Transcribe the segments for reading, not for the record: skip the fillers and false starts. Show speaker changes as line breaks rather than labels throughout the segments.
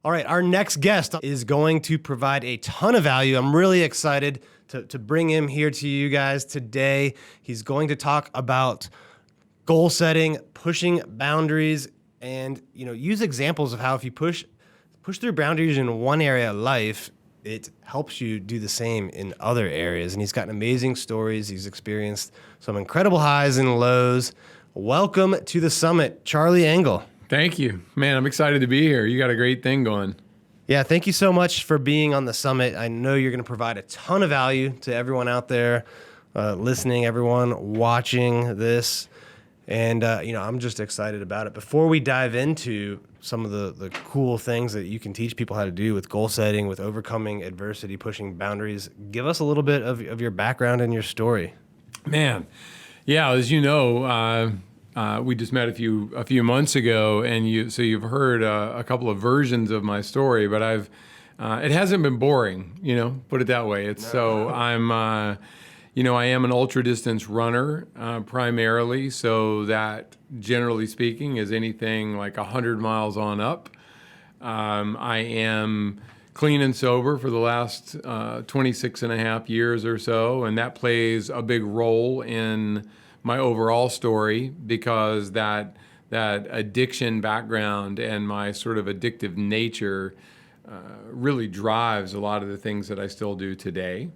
All right, our next guest is going to provide a ton of value. I'm really excited to bring him here to you guys today. He's going to talk about goal setting, pushing boundaries, and use examples of how if you push through boundaries in one area of life, it helps you do the same in other areas. And he's got amazing stories. He's experienced some incredible highs and lows. Welcome to the summit, Charlie Engle.
Thank you. Man, I'm excited to be here. You got a great thing going.
Yeah, thank you so much for being on the summit. I know you're going to provide a ton of value to everyone out there listening, everyone watching this. And, I'm just excited about it. Before we dive into some of the cool things that you can teach people how to do with goal setting, with overcoming adversity, pushing boundaries, give us a little bit of your background and your story.
Man, yeah, as you know, we just met a few months ago, and you've heard a couple of versions of my story, but it hasn't been boring, put it that way. I am an ultra distance runner primarily, so that generally speaking is anything like 100 miles on up. I am clean and sober for the last 26 and a half years or so, and that plays a big role in my overall story because that addiction background and my sort of addictive nature really drives a lot of the things that I still do today.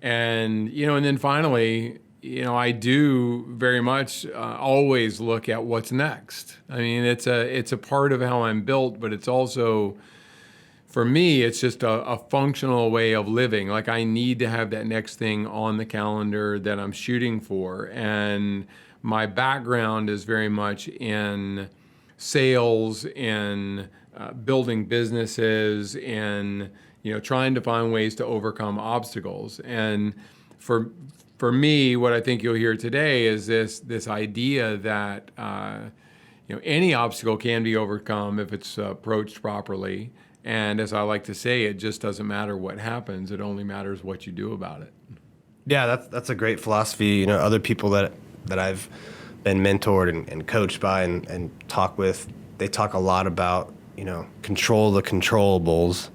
And, and then finally, I do very much always look at what's next. I mean, it's a part of how I'm built, but it's also, for me, it's just a functional way of living. Like I need to have that next thing on the calendar that I'm shooting for. And my background is very much in sales, in building businesses, in trying to find ways to overcome obstacles. And for me, what I think you'll hear today is this idea that any obstacle can be overcome if it's approached properly. And as I like to say, it just doesn't matter what happens; it only matters what you do about it.
Yeah, that's a great philosophy. Other people that I've been mentored and coached by and talk with, they talk a lot about control the controllables.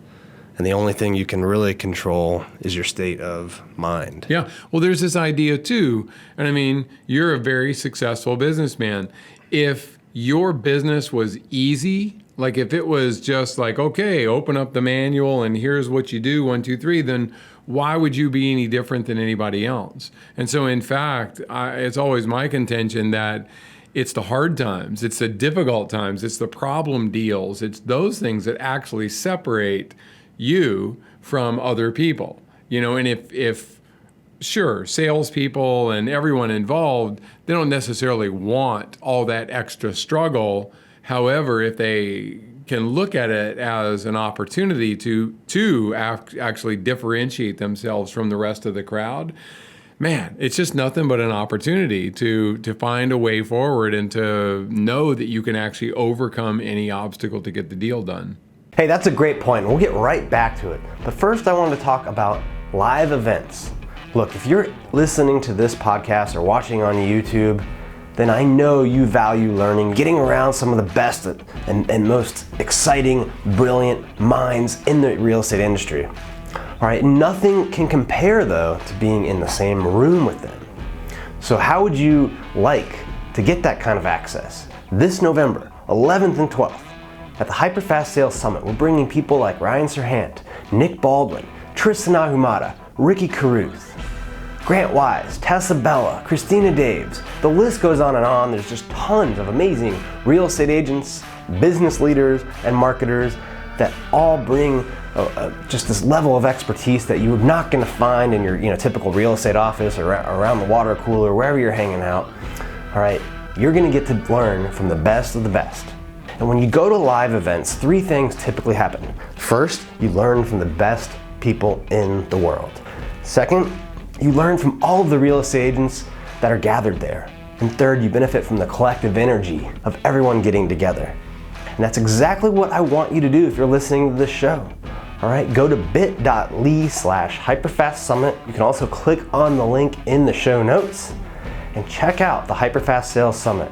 And the only thing you can really control is your state of mind.
Yeah. Well, there's this idea too. And I mean, you're a very successful businessman. If your business was easy, like if it was just like, okay, open up the manual and here's what you do, 1, 2, 3, then why would you be any different than anybody else? And so in fact, it's always my contention that it's the hard times, it's the difficult times, it's the problem deals, it's those things that actually separate you from other people, and if sure, salespeople and everyone involved, they don't necessarily want all that extra struggle. However, if they can look at it as an opportunity to actually differentiate themselves from the rest of the crowd, man, it's just nothing but an opportunity to find a way forward and to know that you can actually overcome any obstacle to get the deal done.
Hey, that's a great point. We'll get right back to it. But first, I wanted to talk about live events. Look, if you're listening to this podcast or watching on YouTube, then I know you value learning, getting around some of the best and most exciting, brilliant minds in the real estate industry. All right, nothing can compare, though, to being in the same room with them. So how would you like to get that kind of access? This November, 11th and 12th, at the HyperFast Sales Summit, we're bringing people like Ryan Serhant, Nick Baldwin, Tristan Ahumada, Ricky Caruth, Grant Wise, Tessa Bella, Christina Daves. The list goes on and on. There's just tons of amazing real estate agents, business leaders, and marketers that all bring just this level of expertise that you're not going to find in your typical real estate office or around the water cooler, wherever you're hanging out. All right, you're going to get to learn from the best of the best. And when you go to live events, 3 things typically happen. First, you learn from the best people in the world. Second, you learn from all of the real estate agents that are gathered there. And third, you benefit from the collective energy of everyone getting together. And that's exactly what I want you to do if you're listening to this show. All right, go to bit.ly/HyperFast Summit. You can also click on the link in the show notes and check out the HyperFast Sales Summit.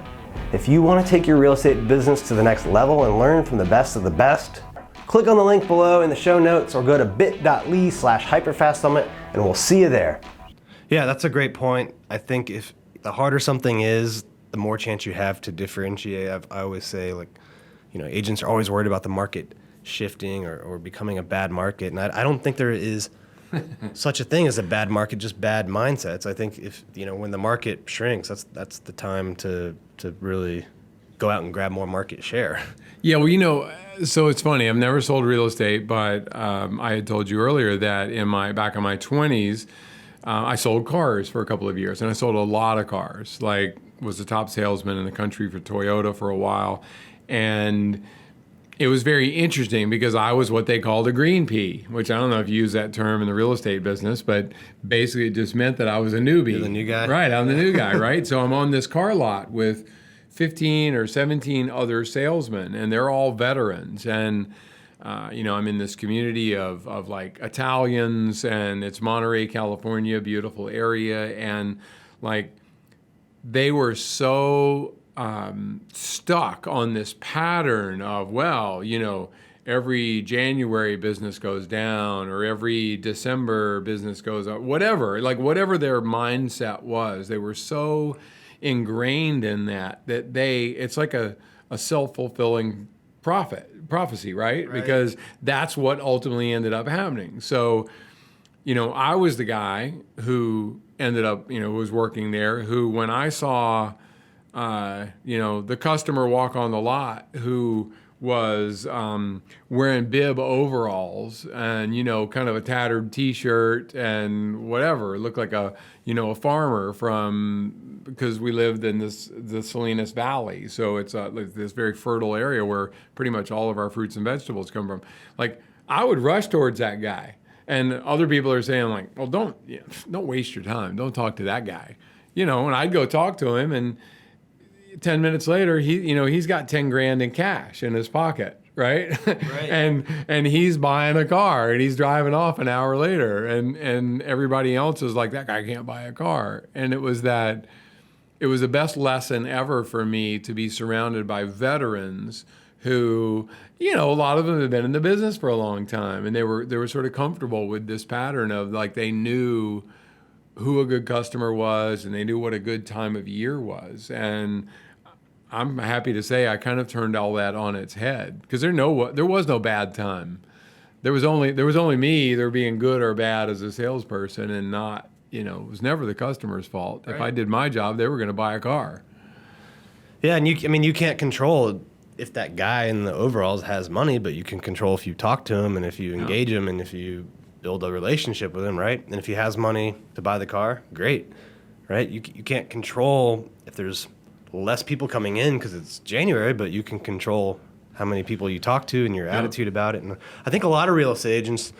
If you want to take your real estate business to the next level and learn from the best of the best, Click on the link below in the show notes or go to bit.ly/HyperFast Summit and we'll see you there.
Yeah, that's a great point. I think if the harder something is, the more chance you have to differentiate. I always say, agents are always worried about the market shifting or becoming a bad market. And I don't think there is such a thing as a bad market, just bad mindsets. I think when the market shrinks, that's the time to really go out and grab more market share.
Yeah, well, so it's funny. I've never sold real estate, but I had told you earlier that back in my 20s, I sold cars for a couple of years, and I sold a lot of cars. Was the top salesman in the country for Toyota for a while, and it was very interesting because I was what they called a green pea, which I don't know if you use that term in the real estate business, but basically it just meant that I was a newbie.
You're the new guy?
Right, I'm the new guy, right? So I'm on this car lot with 15 or 17 other salesmen, and they're all veterans. And I'm in this community of Italians, and it's Monterey, California, beautiful area. And they were so stuck on this pattern of, every January business goes down or every December business goes up, whatever their mindset was. They were so ingrained in that it's like a self-fulfilling prophecy, right? Because that's what ultimately ended up happening. So, I was the guy who ended up, was working there, who when I saw, the customer walk on the lot who was wearing bib overalls and, kind of a tattered T-shirt and whatever, looked like a farmer because we lived in the Salinas Valley. So it's this very fertile area where pretty much all of our fruits and vegetables come from. I would rush towards that guy. And other people are saying well, don't waste your time. Don't talk to that guy. And I'd go talk to him, and 10 minutes later, he's got 10 grand in cash in his pocket, right? and he's buying a car, and he's driving off an hour later, and everybody else is like, that guy can't buy a car. And it was the best lesson ever for me to be surrounded by veterans who, a lot of them have been in the business for a long time, and they were sort of comfortable with this pattern of they knew who a good customer was, and they knew what a good time of year was. And I'm happy to say I kind of turned all that on its head, because there was no bad time. There was only me either being good or bad as a salesperson, and not, it was never the customer's fault. Right. If I did my job, they were going to buy a car.
Yeah, and you can't control if that guy in the overalls has money, but you can control if you talk to him and if you engage him and if you build a relationship with him, right? And if he has money to buy the car, great, right? You can't control if there's less people coming in because it's January, but you can control how many people you talk to and your attitude about it. And I think a lot of real estate agents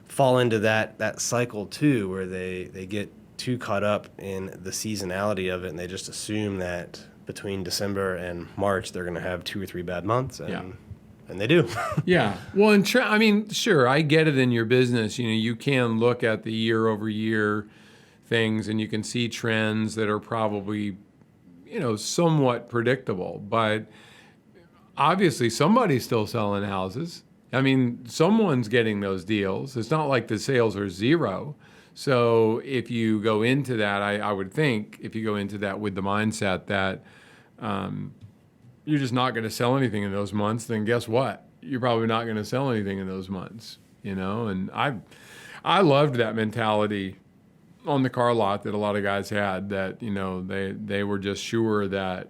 fall into that cycle too, where they get too caught up in the seasonality of it, and they just assume that between December and March they're going to have 2 or 3 bad months, and they do.
Yeah. Well, sure, I get it in your business. You can look at the year-over-year things, and you can see trends that are probably, somewhat predictable. But obviously, somebody's still selling houses. Someone's getting those deals. It's not like the sales are zero. So if you go into that, I would think, if you go into that with the mindset that you're just not going to sell anything in those months, then guess what? You're probably not going to sell anything in those months, And I loved that mentality on the car lot that a lot of guys had, that, they were just sure that,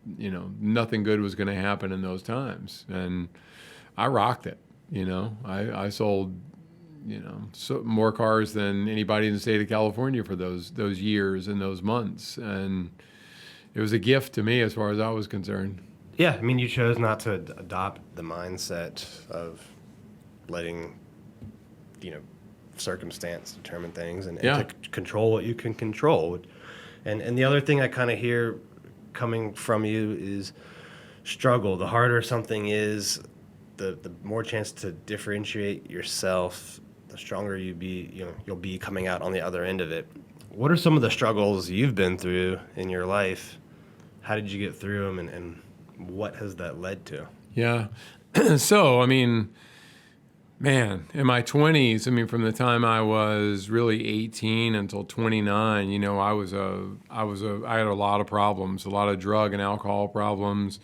nothing good was going to happen in those times. And I rocked it, I sold, more cars than anybody in the state of California for those years and those months. And it was a gift to me as far as I was concerned.
Yeah, you chose not to adopt the mindset of letting, circumstance determine things and to control what you can control. And the other thing I kind of hear coming from you is struggle. The harder something is, the more chance to differentiate yourself, the stronger you'll be coming out on the other end of it. What are some of the struggles you've been through in your life? How did you get through them, and what has that led to?
Yeah. So, I mean, man, in my 20s, I mean, from the time I was really 18 until 29, you know, I had a lot of problems, a lot of drug and alcohol problems.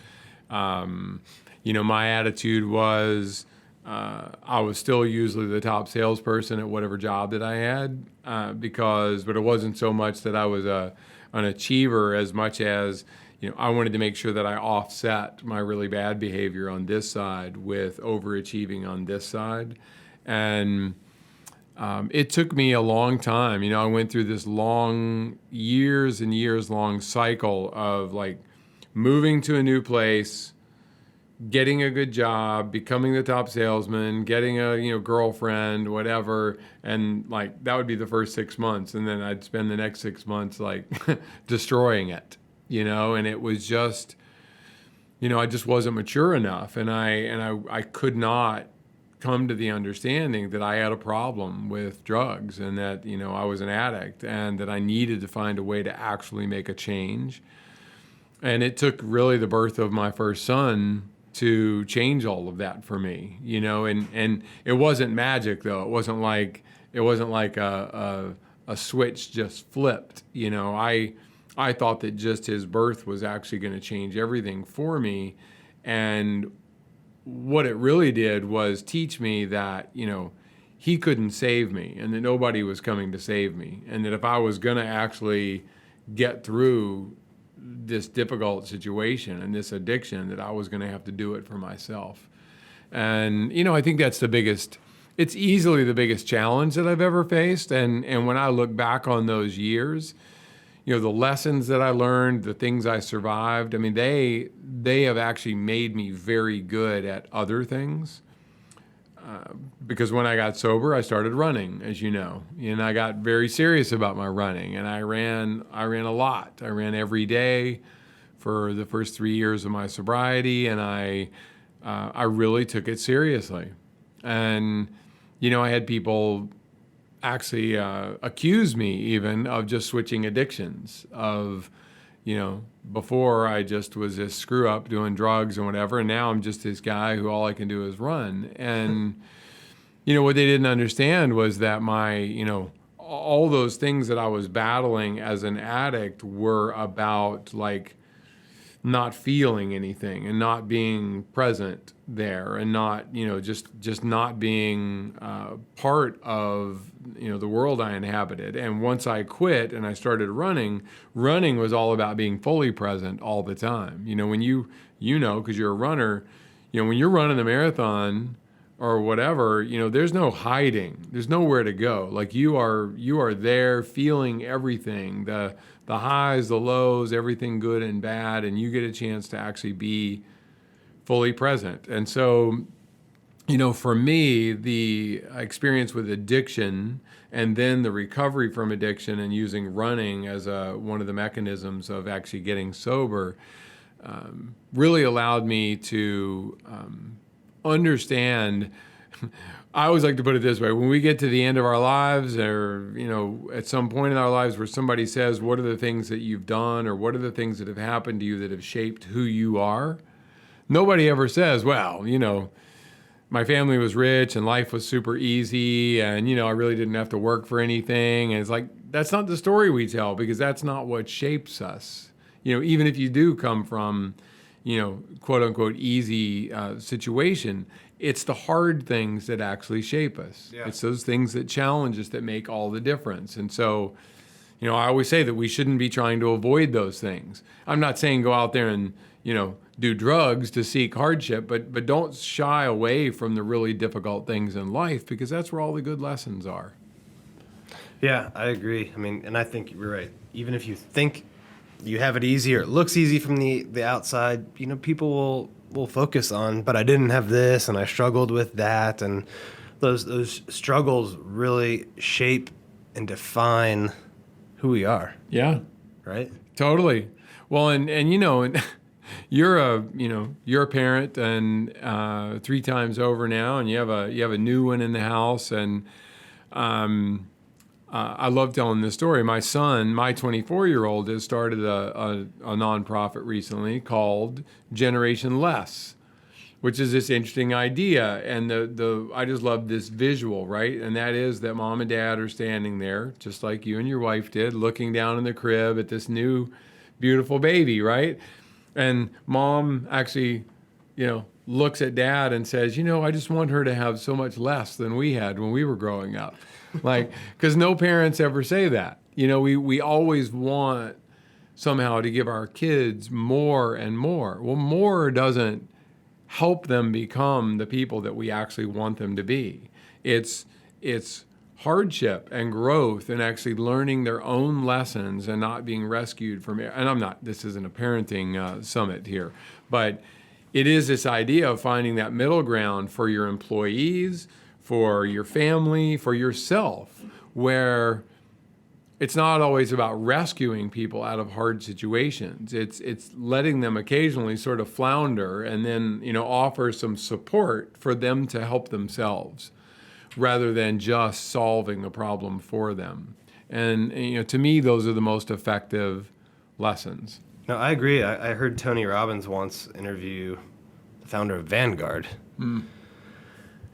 You know, my attitude was I was still usually the top salesperson at whatever job that I had, but it wasn't so much that I was an achiever as much as, you know, I wanted to make sure that I offset my really bad behavior on this side with overachieving on this side. And it took me a long time. You know, I went through this long, years and years long cycle of like moving to a new place, getting a good job, becoming the top salesman, getting a, you know, girlfriend, whatever. And like, that would be the first 6 months. And then I'd spend the next 6 months like destroying it, you know, and it was just, you know, I just wasn't mature enough. And I could not come to the understanding that I had a problem with drugs and that, you know, I was an addict and that I needed to find a way to actually make a change. And it took really the birth of my first son to change all of that for me, you know, and it wasn't magic though. It wasn't like a switch just flipped, you know. I thought that just his birth was actually going to change everything for me. And what it really did was teach me that, you know, he couldn't save me and that nobody was coming to save me. And that if I was going to actually get through this difficult situation and this addiction, that I was going to have to do it for myself. And, you know, I think that's it's easily the biggest challenge that I've ever faced. And when I look back on those years, you know, the lessons that I learned, the things I survived, I mean, they have actually made me very good at other things. Because when I got sober, I started running, as you know, and I got very serious about my running, and I ran a lot. I ran every day for the first 3 years of my sobriety, and I really took it seriously. And, you know, I had people actually accuse me even of just switching addictions of, you know, before I just was this screw up doing drugs and whatever, and now I'm just this guy who all I can do is run. And, you know, what they didn't understand was that you know, all those things that I was battling as an addict were about like not feeling anything and not being present there and not, you know, just not being part of, you know, the world I inhabited. And once I quit and I started running was all about being fully present all the time. You know, when you know, because you're a runner, you know, when you're running the marathon or whatever, you know, there's no hiding. There's nowhere to go. Like you are there feeling everything, the highs, the lows, everything good and bad, and you get a chance to actually be fully present. And so, you know, for me, the experience with addiction and then the recovery from addiction and using running as one of the mechanisms of actually getting sober really allowed me to understand. I always like to put it this way: when we get to the end of our lives, or, you know, at some point in our lives where somebody says, what are the things that you've done or what are the things that have happened to you that have shaped who you are? Nobody ever says, well, you know, my family was rich and life was super easy and, you know, I really didn't have to work for anything. And it's like, that's not the story we tell, because that's not what shapes us. You know, even if you do come from, you know, quote unquote easy situation, it's the hard things that actually shape us. Yeah. It's those things that challenge us that make all the difference. And so, you know, I always say that we shouldn't be trying to avoid those things. I'm not saying go out there and, you know, do drugs to seek hardship, but don't shy away from the really difficult things in life, because that's where all the good lessons are.
Yeah, I agree. I mean, and I think you're right. Even if you think you have it easy or it looks easy from the outside, you know, people will focus on, but I didn't have this and I struggled with that, and those struggles really shape and define who we are.
Yeah.
Right?
Totally. Well, and you know, and you're a parent and 3 times over now, and you have a new one in the house, and I love telling this story. My son, my 24-year-old, has started a nonprofit recently called Generation Less, which is this interesting idea. And I just love this visual, right? And that is that mom and dad are standing there, just like you and your wife did, looking down in the crib at this new, beautiful baby, right? And mom actually, looks at dad and says, I just want her to have so much less than we had when we were growing up. Like, because no parents ever say that. We always want somehow to give our kids more and more. Well, more doesn't help them become the people that we actually want them to be. It's hardship and growth and actually learning their own lessons and not being rescued from it. And this isn't a parenting summit here, but it is this idea of finding that middle ground for your employees, for your family, for yourself, where it's not always about rescuing people out of hard situations. It's letting them occasionally sort of flounder and then, offer some support for them to help themselves rather than just solving the problem for them. And, to me, those are the most effective lessons.
No, I agree. I heard Tony Robbins once interview the founder of Vanguard.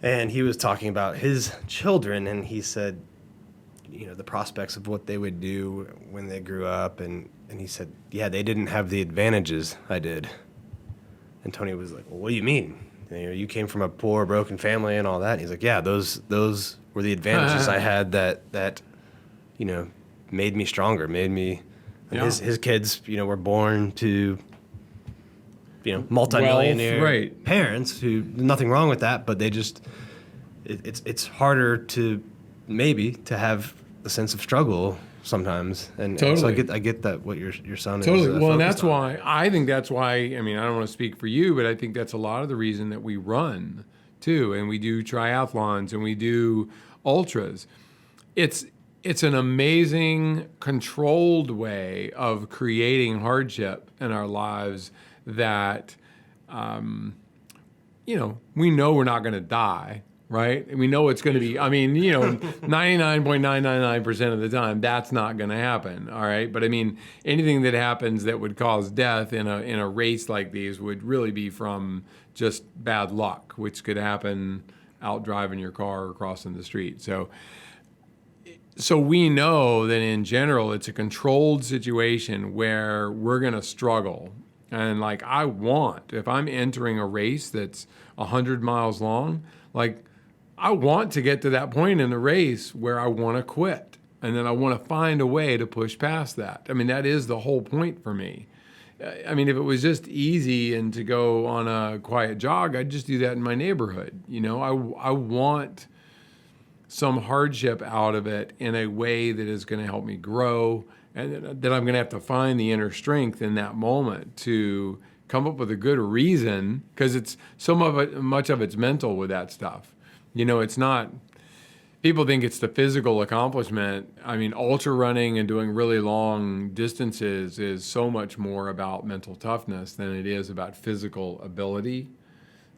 And he was talking about his children, and he said, the prospects of what they would do when they grew up. And he said, yeah, they didn't have the advantages I did. And Tony was like, well, what do you mean? You came from a poor, broken family and all that. And he's like, yeah, those were the advantages I had that made me stronger, made me. And his kids, were born to, multimillionaire parents who, nothing wrong with that, but they just, it's harder to have a sense of struggle sometimes. And
totally.
And so I get that what your son
totally.
is
Well, and
that's
why, I think that's why, I don't want to speak for you, but I think that's a lot of the reason that we run too. And we do triathlons and we do ultras. It's an amazing, controlled way of creating hardship in our lives that, we know we're not going to die, right? And we know it's going to be, 99.999% of the time, that's not going to happen, all right? But anything that happens that would cause death in a race like these would really be from just bad luck, which could happen out driving your car or crossing the street. So we know that in general, it's a controlled situation where we're going to struggle. And if I'm entering a race that's 100 miles long, I want to get to that point in the race where I want to quit. And then I want to find a way to push past that. That is the whole point for me. If it was just easy and to go on a quiet jog, I'd just do that in my neighborhood. I want some hardship out of it in a way that is going to help me grow, and that I'm going to have to find the inner strength in that moment to come up with a good reason, because it's much of it's mental with that stuff. It's not, people think it's the physical accomplishment. Ultra running and doing really long distances is so much more about mental toughness than it is about physical ability,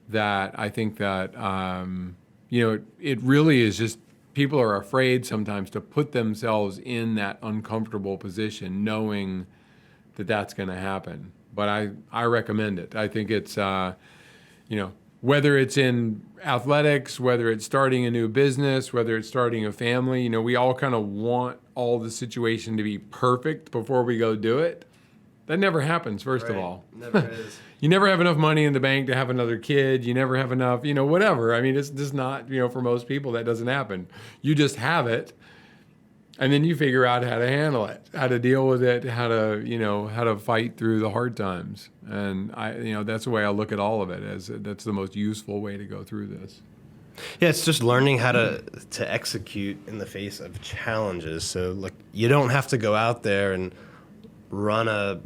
that I think that, it really is just, people are afraid sometimes to put themselves in that uncomfortable position, knowing that that's going to happen. But I recommend it. I think it's, whether it's in athletics, whether it's starting a new business, whether it's starting a family, we all kind of want all the situation to be perfect before we go do it. That never happens, first of all.
Never is.
You never have enough money in the bank to have another kid. You never have enough, whatever. It's just not, for most people, that doesn't happen. You just have it, and then you figure out how to handle it, how to deal with it, how to fight through the hard times. And that's the way I look at all of it, as that's the most useful way to go through this.
Yeah, it's just learning how to execute in the face of challenges. So, you don't have to go out there and run a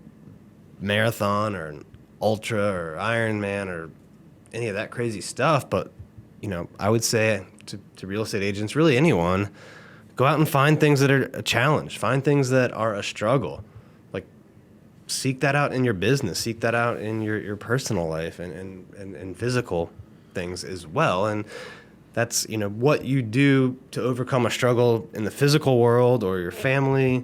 marathon or an ultra or Ironman or any of that crazy stuff, but I would say to real estate agents, really anyone, go out and find things that are a challenge, find things that are a struggle. Seek that out in your business, seek that out in your personal life and physical things as well. And that's what you do to overcome a struggle in the physical world or your family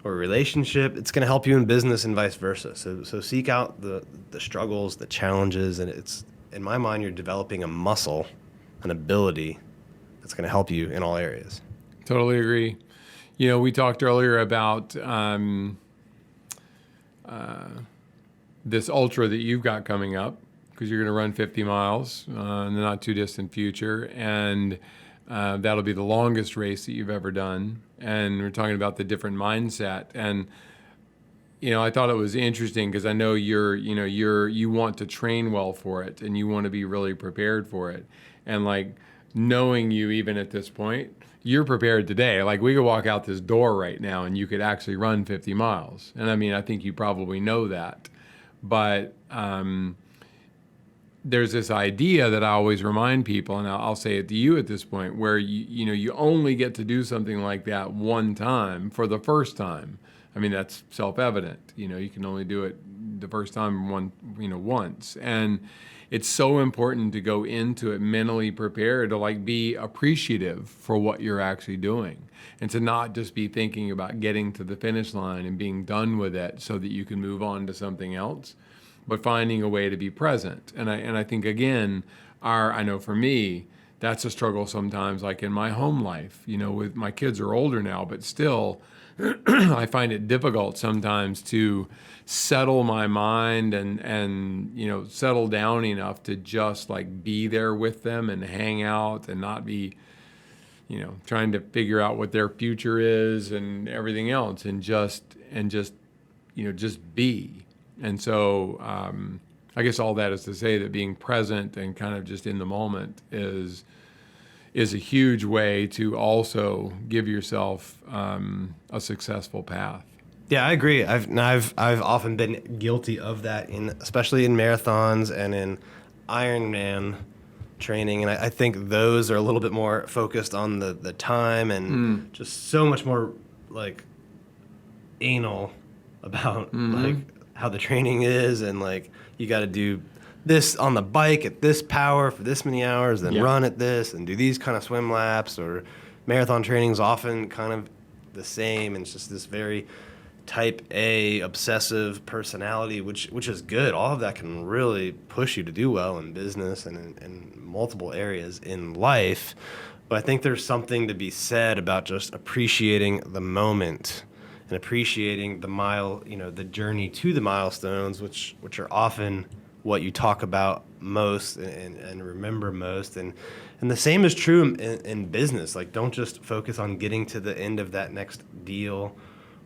or relationship. It's going to help you in business and vice versa. So seek out the struggles, the challenges, and in my mind, you're developing a muscle, an ability that's going to help you in all areas.
Totally agree. We talked earlier about this ultra that you've got coming up, because you're going to run 50 miles in the not too distant future. And that'll be the longest race that you've ever done. And we're talking about the different mindset. And, I thought it was interesting because I know you want to train well for it and you want to be really prepared for it. And like knowing you even at this point, you're prepared today. Like we could walk out this door right now and you could actually run 50 miles. And I mean, I think you probably know that. But there's this idea that I always remind people, and I'll say it to you at this point, where you only get to do something like that one time for the first time. I mean, that's self-evident. You can only do it the first time once. And it's so important to go into it mentally prepared to like be appreciative for what you're actually doing, and to not just be thinking about getting to the finish line and being done with it so that you can move on to something else, but finding a way to be present. And I think again, I know for me, that's a struggle sometimes, like in my home life, with my kids are older now, but still I find it difficult sometimes to settle my mind and settle down enough to just like be there with them and hang out and not be trying to figure out what their future is and everything else, and just be. And so I guess all that is to say that being present and kind of just in the moment is a huge way to also give yourself a successful path.
Yeah, I agree. I've often been guilty of that, especially in marathons and in Ironman training, and I think those are a little bit more focused on the time and just so much more like anal about like how the training is, and like you got to do this on the bike at this power for this many hours, then run at this and do these kind of swim laps. Or marathon training is often kind of the same, and it's just this very type A obsessive personality, which is good. All of that can really push you to do well in business and in multiple areas in life. But I think there's something to be said about just appreciating the moment and appreciating the journey to the milestones, which are often what you talk about most and remember most. And the same is true in business. Like, don't just focus on getting to the end of that next deal,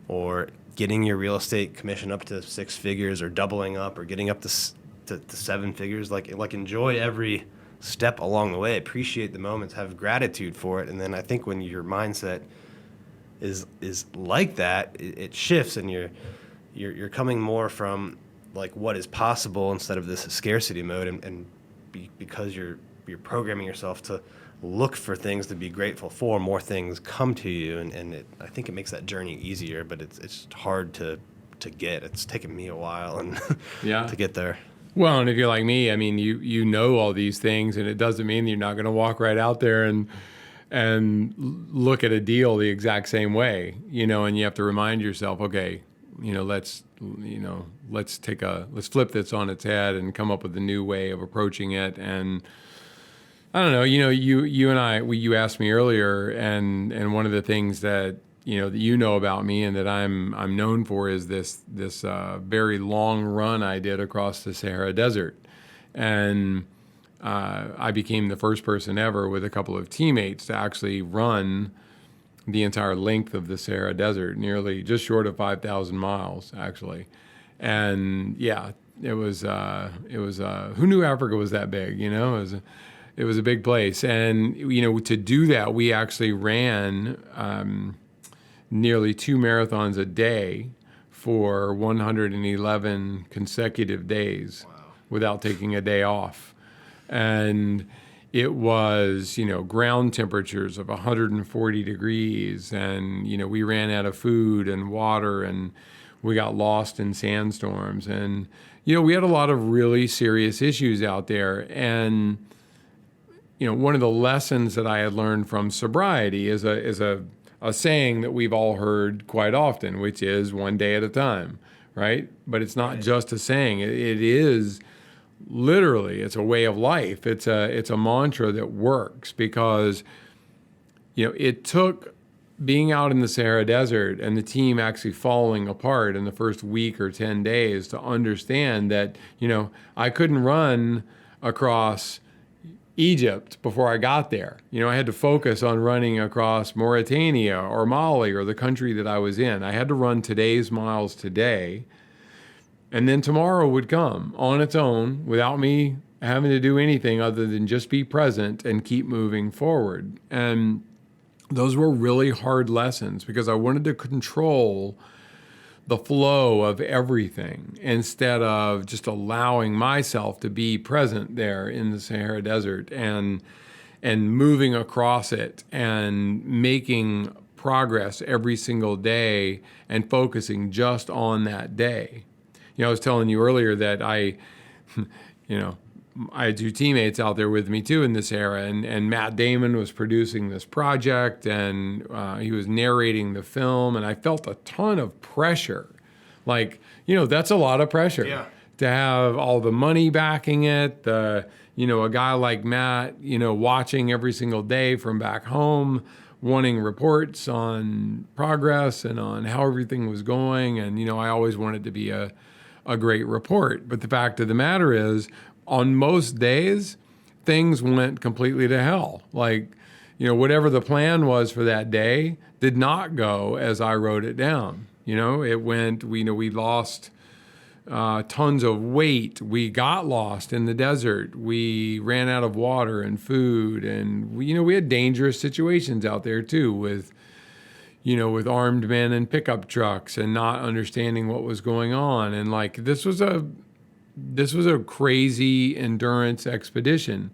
or getting your real estate commission up to 6 figures, or doubling up, or getting up to 7 figures. Like enjoy every step along the way. Appreciate the moments. Have gratitude for it. And then I think when your mindset is like that, it shifts, and you're coming more from like what is possible instead of this scarcity mode, and because you're programming yourself to look for things to be grateful for, more things come to you, and I think it makes that journey easier, but it's hard to get. It's taken me a while and to get there.
Well, and if you're like me, I mean, you know all these things, and it doesn't mean you're not going to walk right out there and look at a deal the exact same way, and you have to remind yourself, okay, let's flip this on its head and come up with a new way of approaching it. And I don't know, you and I, you asked me earlier, and one of the things that that about me and that I'm known for is this very long run I did across the Sahara Desert. And I became the first person ever with a couple of teammates to actually run the entire length of the Sahara Desert, nearly just short of 5,000 miles, actually. And yeah, it was who knew Africa was that big? It was a big place. And to do that, we actually ran nearly 2 marathons a day for 111 consecutive days without taking a day off. And it was, ground temperatures of 140 degrees, and, we ran out of food and water, and we got lost in sandstorms. And, we had a lot of really serious issues out there. And, one of the lessons that I had learned from sobriety is a saying that we've all heard quite often, which is one day at a time, right? But it's not just a saying. It is literally, it's a way of life. It's a mantra that works because, it took being out in the Sahara Desert and the team actually falling apart in the first week or 10 days to understand that, I couldn't run across Egypt before I got there. I had to focus on running across Mauritania or Mali or the country that I was in. I had to run today's miles today, and then tomorrow would come on its own without me having to do anything other than just be present and keep moving forward. And those were really hard lessons because I wanted to control the flow of everything instead of just allowing myself to be present there in the Sahara Desert and moving across it and making progress every single day and focusing just on that day. I was telling you earlier that I had two teammates out there with me too in the Sahara, and Matt Damon was producing this project, and he was narrating the film, and I felt a ton of pressure. That's a lot of pressure to have all the money backing it, a guy like Matt, watching every single day from back home, wanting reports on progress and on how everything was going. And, I always wanted to be a great report. But the fact of the matter is, on most days, things went completely to hell. Whatever the plan was for that day did not go as I wrote it down. It went, we lost tons of weight. We got lost in the desert. We ran out of water and food. And, we had dangerous situations out there too with armed men and pickup trucks and not understanding what was going on. And this was a crazy endurance expedition.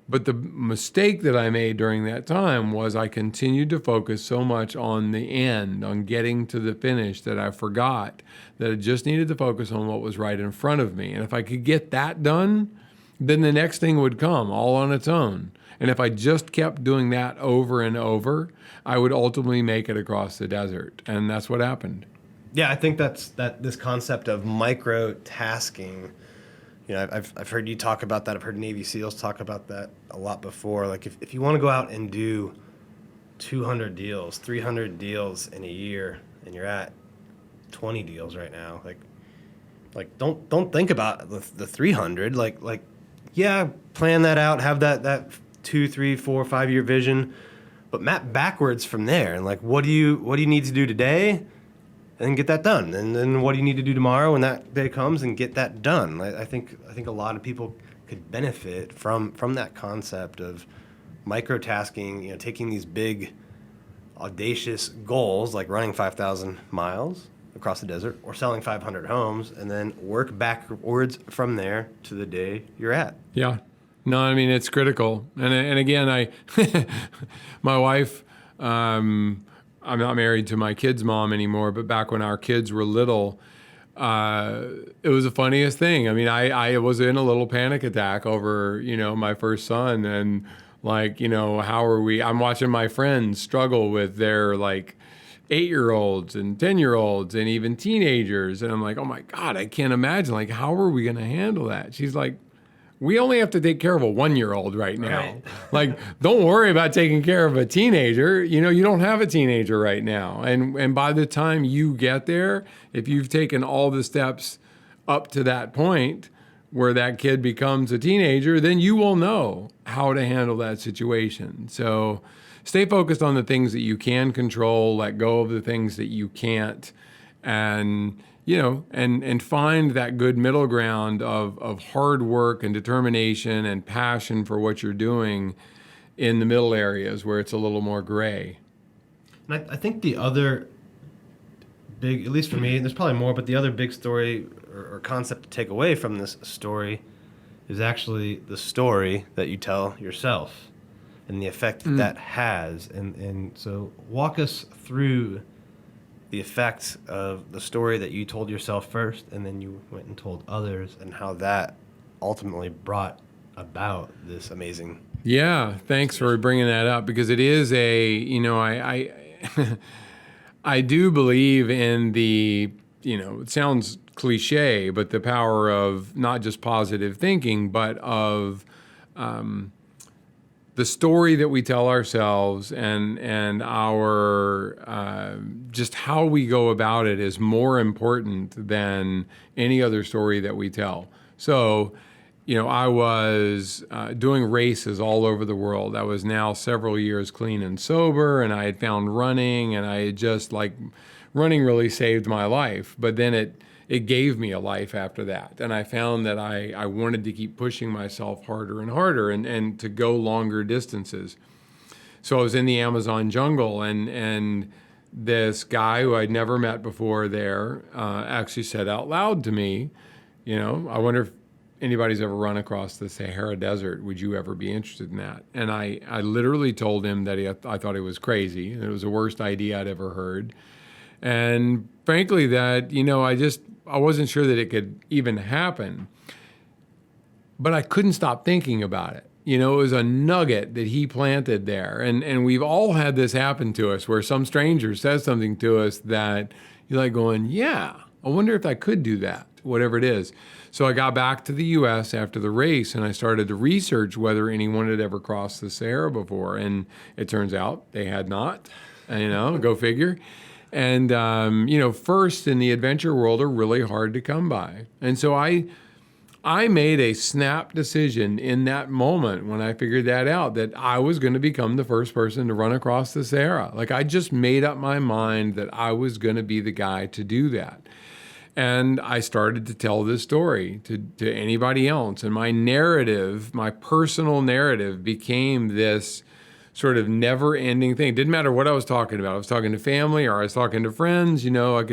But the mistake that I made during that time was I continued to focus so much on the end, on getting to the finish, that I forgot that I just needed to focus on what was right in front of me. And if I could get that done, then the next thing would come all on its own. And if I just kept doing that over and over, I would ultimately make it across the desert. And that's what happened.
Yeah, I think that this concept of micro-tasking, I've heard you talk about that. I've heard Navy SEALs talk about that a lot before. If you want to go out and do 200 deals, 300 deals in a year, and you're at 20 deals right now, don't think about the 300. Plan that out, have that 2, 3, 4, 5 year vision, but map backwards from there. And what do you need to do today? And get that done. And then what do you need to do tomorrow when that day comes and get that done? I think a lot of people could benefit from that concept of microtasking, taking these big, audacious goals like running 5,000 miles across the desert or selling 500 homes, and then work backwards from there to the day you're at.
Yeah. No, I mean, it's critical. And again, my wife, I'm not married to my kid's mom anymore, but back when our kids were little, it was the funniest thing. I mean, I was in a little panic attack over, my first son, and how are we? I'm watching my friends struggle with their 8-year-olds and 10-year-olds and even teenagers. And I'm like, oh my God, I can't imagine. How are we going to handle that? She's like, we only have to take care of a 1-year-old right now. Right. Don't worry about taking care of a teenager. You don't have a teenager right now. And by the time you get there, if you've taken all the steps up to that point where that kid becomes a teenager, then you will know how to handle that situation. So stay focused on the things that you can control, let go of the things that you can't, and find that good middle ground of hard work and determination and passion for what you're doing in the middle areas where it's a little more gray.
And I think the other big, at least for me, and there's probably more, but the other big story or concept to take away from this story is actually the story that you tell yourself and the effect that has. And so walk us through the effect of the story that you told yourself first, and then you went and told others, and how that ultimately brought about this amazing.
Yeah, thanks for bringing that up, because it is I do believe in the, it sounds cliche, but the power of not just positive thinking, but of the story that we tell ourselves and our just how we go about it is more important than any other story that we tell. So, I was doing races all over the world. I was now several years clean and sober, and I had found running, and I had just running really saved my life. But then it gave me a life after that. And I found that I wanted to keep pushing myself harder and harder and to go longer distances. So I was in the Amazon jungle, and this guy who I'd never met before there actually said out loud to me, I wonder if anybody's ever run across the Sahara Desert. Would you ever be interested in that? And I literally told him that I thought he was crazy, and it was the worst idea I'd ever heard. And frankly, that, I wasn't sure that it could even happen, but I couldn't stop thinking about it. It was a nugget that he planted there. And we've all had this happen to us where some stranger says something to us that you're like going, yeah, I wonder if I could do that, whatever it is. So I got back to the U.S. after the race, and I started to research whether anyone had ever crossed the Sahara before. And it turns out they had not, go figure. And, first in the adventure world are really hard to come by. And so I made a snap decision in that moment when I figured that out, that I was going to become the first person to run across the Sahara. I just made up my mind that I was going to be the guy to do that. And I started to tell this story to anybody else. And my narrative, my personal narrative, became this sort of never-ending thing. It didn't matter what I was talking about. I was talking to family or I was talking to friends. I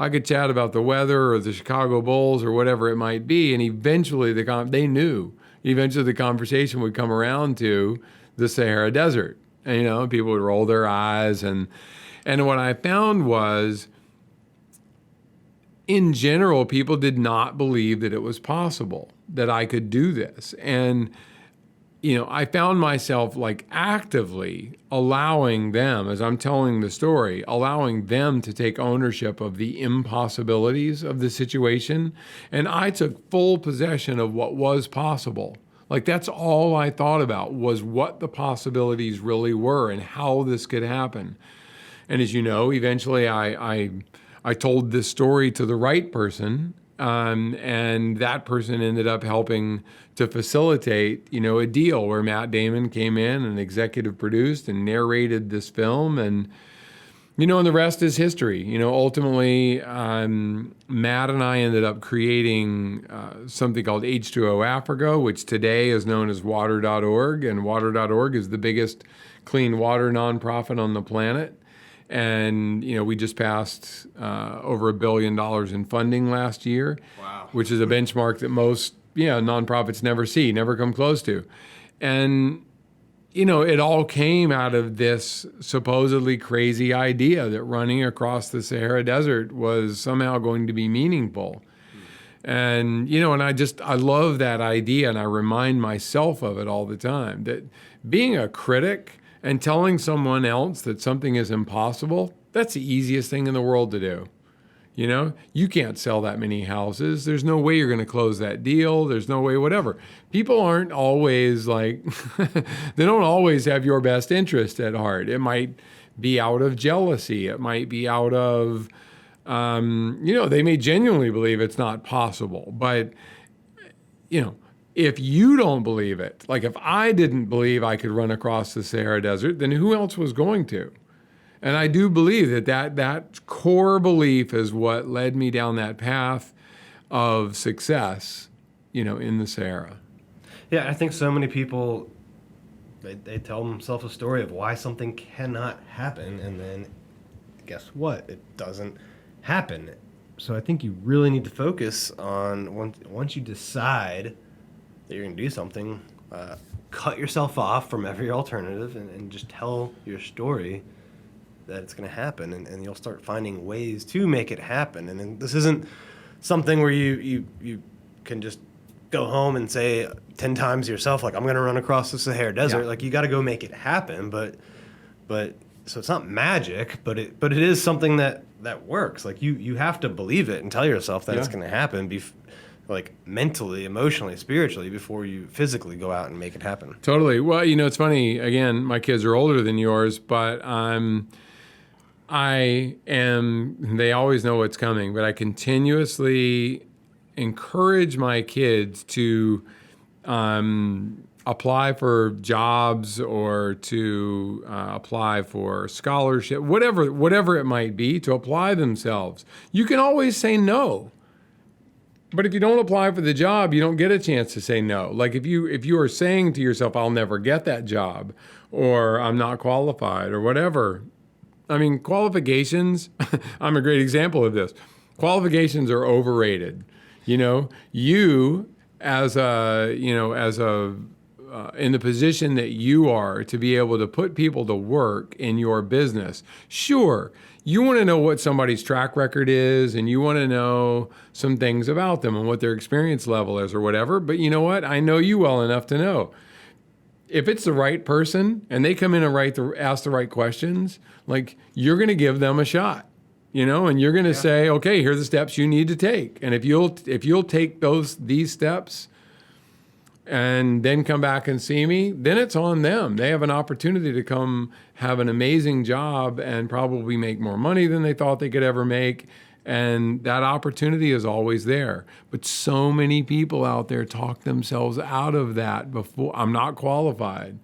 could chat about the weather or the Chicago Bulls or whatever it might be. And eventually they knew. Eventually the conversation would come around to the Sahara Desert. And, people would roll their eyes. And what I found was, in general, people did not believe that it was possible, that I could do this. And I found myself actively allowing them, as I'm telling the story, allowing them to take ownership of the impossibilities of the situation. And I took full possession of what was possible. That's all I thought about, was what the possibilities really were and how this could happen. And as you know, eventually I told this story to the right person. And that person ended up helping to facilitate, a deal where Matt Damon came in and executive produced and narrated this film. And, and the rest is history. Ultimately, Matt and I ended up creating something called H2O Africa, which today is known as water.org. And water.org is the biggest clean water nonprofit on the planet. And, we just passed over $1 billion in funding last year, wow, which is a benchmark that most, nonprofits never come close to. And, it all came out of this supposedly crazy idea that running across the Sahara Desert was somehow going to be meaningful. And, and I love that idea, and I remind myself of it all the time, that being a critic and telling someone else that something is impossible, that's the easiest thing in the world to do. You can't sell that many houses. There's no way you're going to close that deal. There's no way, whatever. People aren't always they don't always have your best interest at heart. It might be out of jealousy. It might be out of, they may genuinely believe it's not possible. But, if you don't believe it, if I didn't believe I could run across the Sahara Desert, then who else was going to? And I do believe that core belief is what led me down that path of success, in the Sahara.
Yeah, I think so many people, they tell themselves a story of why something cannot happen, and then guess what? It doesn't happen. So I think you really need to focus on, once you decide that you're going to do something, cut yourself off from every alternative and just tell your story that it's going to happen, and you'll start finding ways to make it happen. And then this isn't something where you can just go home and say 10 times to yourself, I'm going to run across the Sahara Desert.
Yeah.
You got to go make it happen, but so it's not magic, but it is something that works. Like you have to believe it and tell yourself that it's going to happen, like mentally, emotionally, spiritually, before you physically go out and make it happen.
Totally. Well, it's funny. Again, my kids are older than yours, but they always know what's coming, but I continuously encourage my kids to apply for jobs or to apply for scholarship, whatever it might be, to apply themselves. You can always say no. But if you don't apply for the job, you don't get a chance to say no. Like if you are saying to yourself, I'll never get that job, or I'm not qualified, or whatever. I mean, qualifications, I'm a great example of this. Qualifications are overrated. You as in the position that you are to be able to put people to work in your business. Sure, you want to know what somebody's track record is, and you want to know some things about them and what their experience level is or whatever. But you know what? I know you well enough to know if it's the right person and they come in and ask the right questions, like you're going to give them a shot, and you're going to say, okay, here are the steps you need to take. And if you'll take these steps and then come back and see me, then it's on them. They have an opportunity to come have an amazing job and probably make more money than they thought they could ever make. And that opportunity is always there. But so many people out there talk themselves out of that before. I'm not qualified.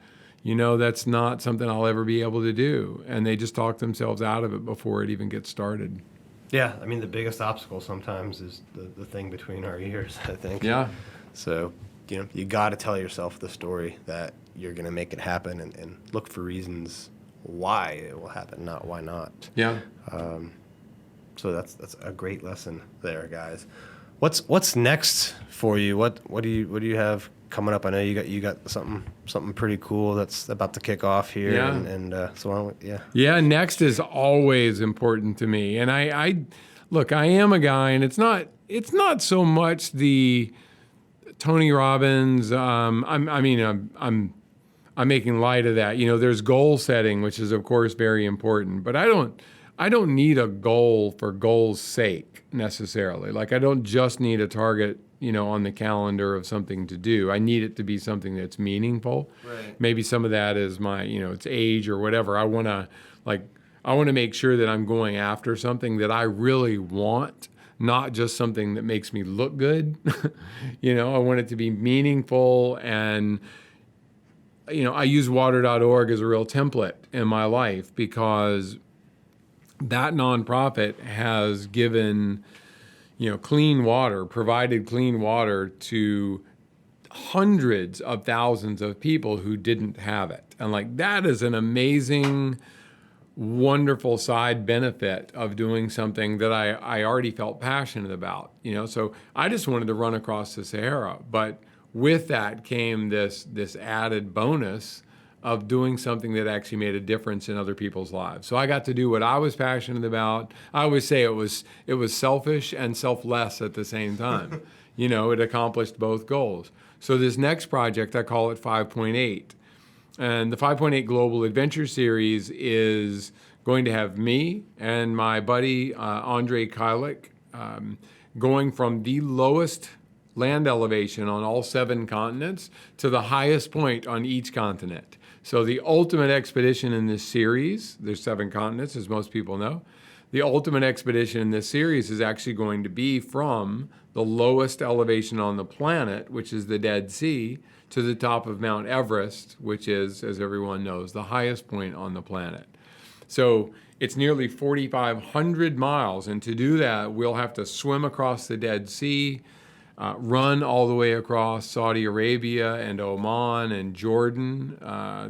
That's not something I'll ever be able to do. And they just talk themselves out of it before it even gets started.
Yeah, I mean, the biggest obstacle sometimes is the thing between our ears, I think.
Yeah.
So, you got to tell yourself the story that you're going to make it happen, and look for reasons why it will happen, not why not.
Yeah.
So that's a great lesson there, guys. What's next for you? What do you have coming up? I know you got something pretty cool that's about to kick off here.
Yeah.
And so why don't we,
Yeah, next is always important to me. And I am a guy, and it's not so much the Tony Robbins. I'm making light of that. There's goal setting, which is of course very important, but I don't need a goal for goal's sake necessarily. Like I don't just need a target, on the calendar of something to do. I need it to be something that's meaningful.
Right.
Maybe some of that is my, it's age or whatever. I want to make sure that I'm going after something that I really want, not just something that makes me look good. I want it to be meaningful. And, I use water.org as a real template in my life because that nonprofit has given, provided clean water to hundreds of thousands of people who didn't have it. And that is an amazing, wonderful side benefit of doing something that I already felt passionate about, So I just wanted to run across the Sahara. But with that came this added bonus of doing something that actually made a difference in other people's lives. So I got to do what I was passionate about. I always say it was selfish and selfless at the same time. It accomplished both goals. So this next project, I call it 5.8. And the 5.8 Global Adventure Series is going to have me and my buddy, Andre Kylik, going from the lowest land elevation on all 7 continents to the highest point on each continent. So the ultimate expedition in this series, there's 7 continents, as most people know. The ultimate expedition in this series is actually going to be from the lowest elevation on the planet, which is the Dead Sea, to the top of Mount Everest, which is, as everyone knows, the highest point on the planet. So it's nearly 4,500 miles, and to do that, we'll have to swim across the Dead Sea, run all the way across Saudi Arabia and Oman and Jordan,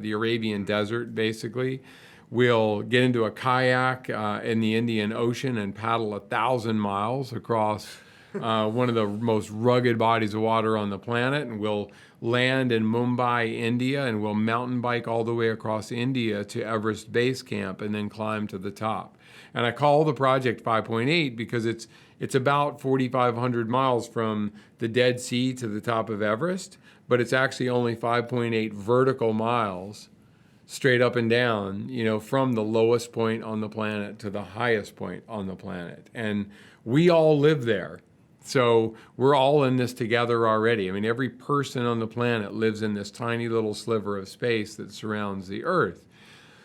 the Arabian Desert, basically. We'll get into a kayak in the Indian Ocean and paddle 1,000 miles across one of the most rugged bodies of water on the planet, and we'll land in Mumbai, India, and we'll mountain bike all the way across India to Everest Base Camp and then climb to the top. And I call the project 5.8 because it's about 4,500 miles from the Dead Sea to the top of Everest, but it's actually only 5.8 vertical miles straight up and down, from the lowest point on the planet to the highest point on the planet. And we all live there. So we're all in this together already. I mean, every person on the planet lives in this tiny little sliver of space that surrounds the Earth.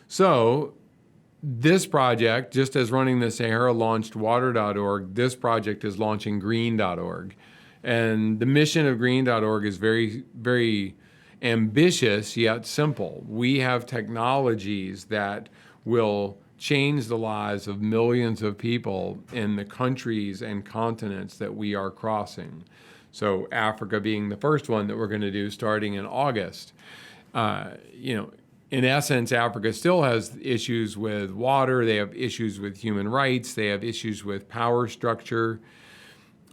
So this project, just as running the Sahara launched water.org, this project is launching green.org. And the mission of green.org is very, very ambitious yet simple. We have technologies that will change the lives of millions of people in the countries and continents that we are crossing. So Africa being the first one that we're going to do starting in August. In essence, Africa still has issues with water. They have issues with human rights. They have issues with power structure.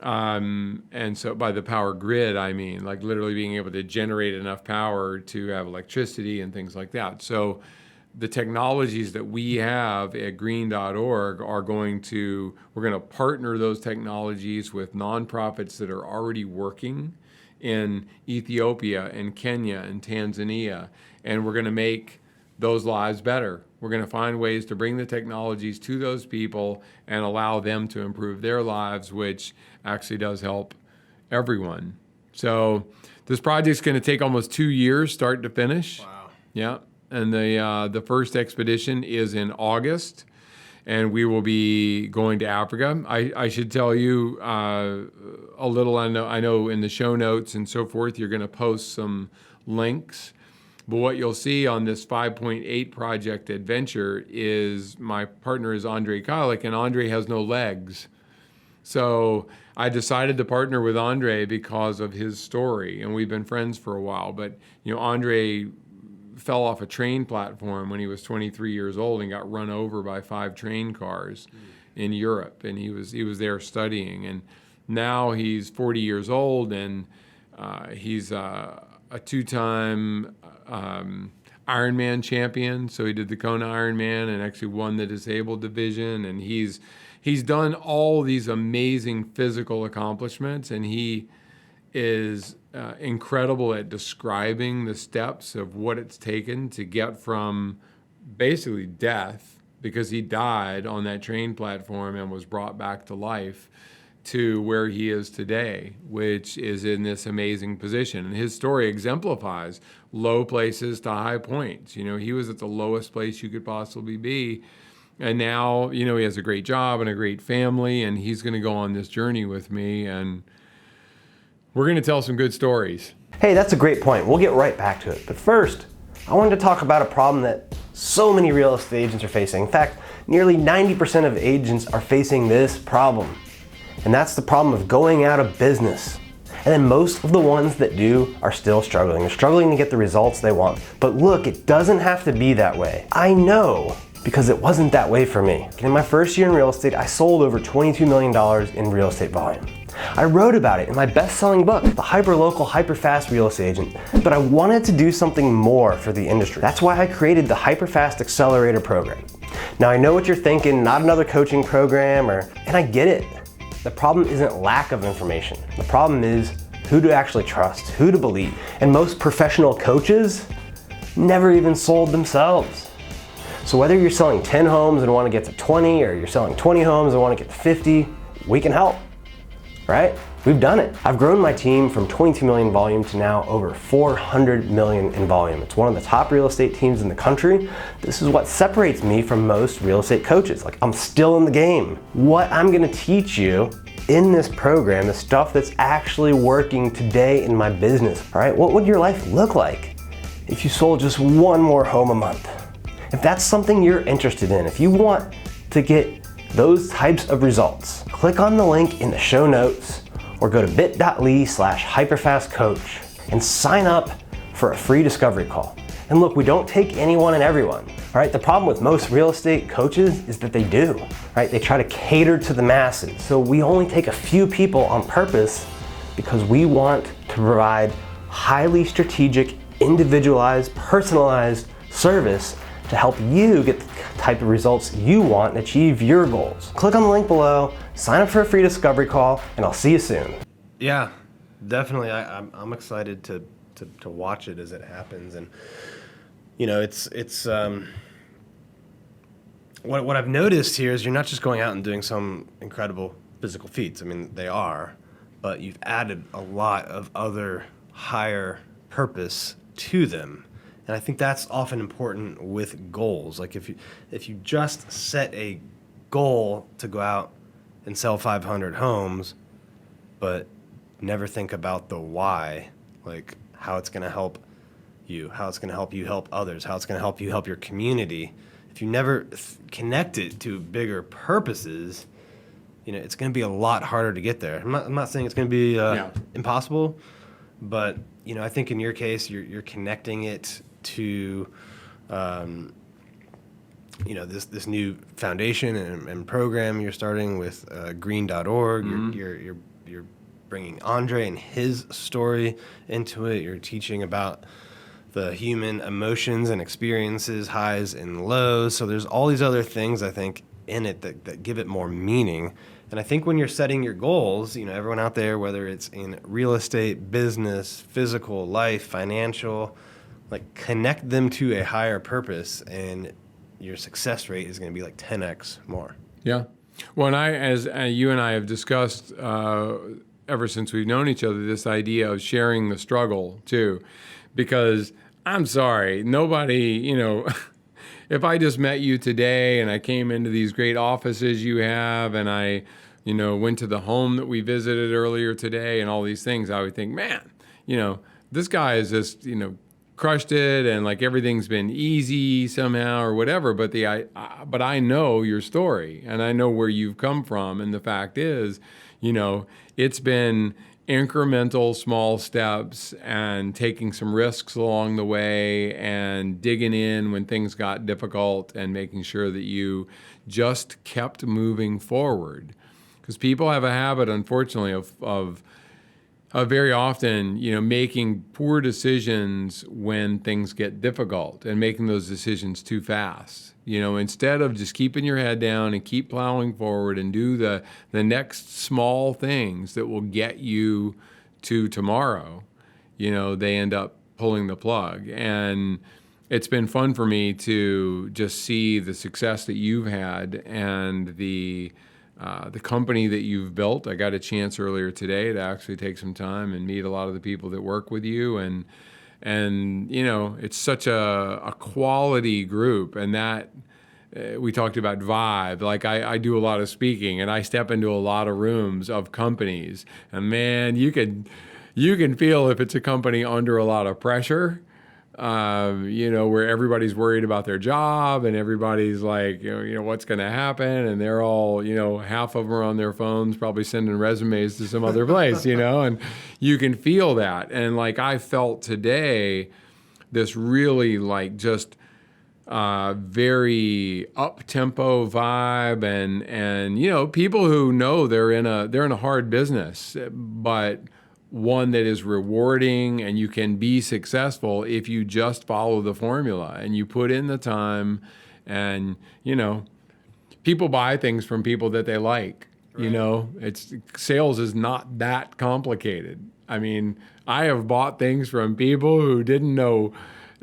And so by the power grid, I mean, like literally being able to generate enough power to have electricity and things like that. So the technologies that we have at green.org we're going to partner those technologies with nonprofits that are already working in Ethiopia and Kenya and Tanzania. And we're going to make those lives better. We're going to find ways to bring the technologies to those people and allow them to improve their lives, which actually does help everyone. So this project's going to take almost 2 years, start to finish.
Wow.
Yeah. And the first expedition is in August, and we will be going to Africa. I should tell you a little. I know in the show notes and so forth, you're going to post some links. But what you'll see on this 5.8 project adventure is my partner is Andre Kalik, and Andre has no legs. So I decided to partner with Andre because of his story, and we've been friends for a while. But Andre fell off a train platform when he was 23 years old and got run over by 5 train cars in Europe, and he was there studying. And now he's 40 years old, and he's a 2-time Ironman champion. So he did the Kona Ironman and actually won the disabled division. And he's done all these amazing physical accomplishments, and he is incredible at describing the steps of what it's taken to get from basically death, because he died on that train platform and was brought back to life, to where he is today, which is in this amazing position. And his story exemplifies low places to high points. He was at the lowest place you could possibly be. And now, he has a great job and a great family, and he's going to go on this journey with me, and we're going to tell some good stories.
Hey, that's a great point. We'll get right back to it. But first, I wanted to talk about a problem that so many real estate agents are facing. In fact, nearly 90% of agents are facing this problem. And that's the problem of going out of business. And then most of the ones that do are still struggling. They're struggling to get the results they want. But look, it doesn't have to be that way. I know, because it wasn't that way for me. In my first year in real estate, I sold over $22 million in real estate volume. I wrote about it in my best-selling book, The Hyperlocal HyperFast Real Estate Agent, but I wanted to do something more for the industry. That's why I created the HyperFast Accelerator program. Now I know what you're thinking, not another coaching program, and I get it. The problem isn't lack of information. The problem is who to actually trust, who to believe. And most professional coaches never even sold themselves. So whether you're selling 10 homes and want to get to 20, or you're selling 20 homes and want to get to 50, we can help, right? We've done it. I've grown my team from 22 million volume to now over 400 million in volume. It's one of the top real estate teams in the country. This is what separates me from most real estate coaches. Like, I'm still in the game. What I'm gonna teach you in this program is stuff that's actually working today in my business, all right? What would your life look like if you sold just one more home a month? If that's something you're interested in, if you want to get those types of results, click on the link in the show notes or go to bit.ly/hyperfastcoach and sign up for a free discovery call. And look, we don't take anyone and everyone, all right? The problem with most real estate coaches is that they do, right? They try to cater to the masses. So we only take a few people on purpose because we want to provide highly strategic, individualized, personalized service to help you get the type of results you want and achieve your goals. Click on the link below, sign up for a free discovery call, and I'll see you soon.
Yeah, definitely. I'm excited to watch it as it happens. And it's what I've noticed here is you're not just going out and doing some incredible physical feats. I mean, they are, but you've added a lot of other higher purpose to them. And I think that's often important with goals. Like if you just set a goal to go out and sell 500 homes, but never think about the why, like how it's going to help you, how it's going to help you help others, how it's going to help you help your community. If you never connect it to bigger purposes, it's going to be a lot harder to get there. I'm not saying it's going to be impossible, but I think in your case, you're connecting it to, this new foundation and program you're starting with green.org.
Mm-hmm.
You're bringing Andre and his story into it. You're teaching about the human emotions and experiences, highs and lows. So there's all these other things, I think, in it that give it more meaning. And I think when you're setting your goals, everyone out there, whether it's in real estate, business, physical, life, financial, like connect them to a higher purpose, and your success rate is going to be like 10x more.
Yeah. Well, and as you and I have discussed ever since we've known each other, this idea of sharing the struggle too, because I'm sorry, nobody, if I just met you today and I came into these great offices you have and I, went to the home that we visited earlier today and all these things, I would think, man, this guy is just, crushed it and like everything's been easy somehow or whatever. But but I know your story and I know where you've come from. And the fact is, it's been incremental small steps and taking some risks along the way and digging in when things got difficult and making sure that you just kept moving forward. Because people have a habit, unfortunately, of very often, making poor decisions when things get difficult and making those decisions too fast. Instead of just keeping your head down and keep plowing forward and do the next small things that will get you to tomorrow, they end up pulling the plug. And it's been fun for me to just see the success that you've had and the company that you've built. I got a chance earlier today to actually take some time and meet a lot of the people that work with you, and it's such a quality group. And that we talked about vibe. Like I do a lot of speaking, and I step into a lot of rooms of companies, and man, you can feel if it's a company under a lot of pressure. Where everybody's worried about their job and everybody's like, what's going to happen? And they're all, half of them are on their phones, probably sending resumes to some other place, and you can feel that. And like I felt today, this really like just very up-tempo vibe and people who know they're in a hard business, but one that is rewarding, and you can be successful if you just follow the formula and you put in the time. And people buy things from people that they like. Right. Sales is not that complicated. I mean, I have bought things from people who didn't know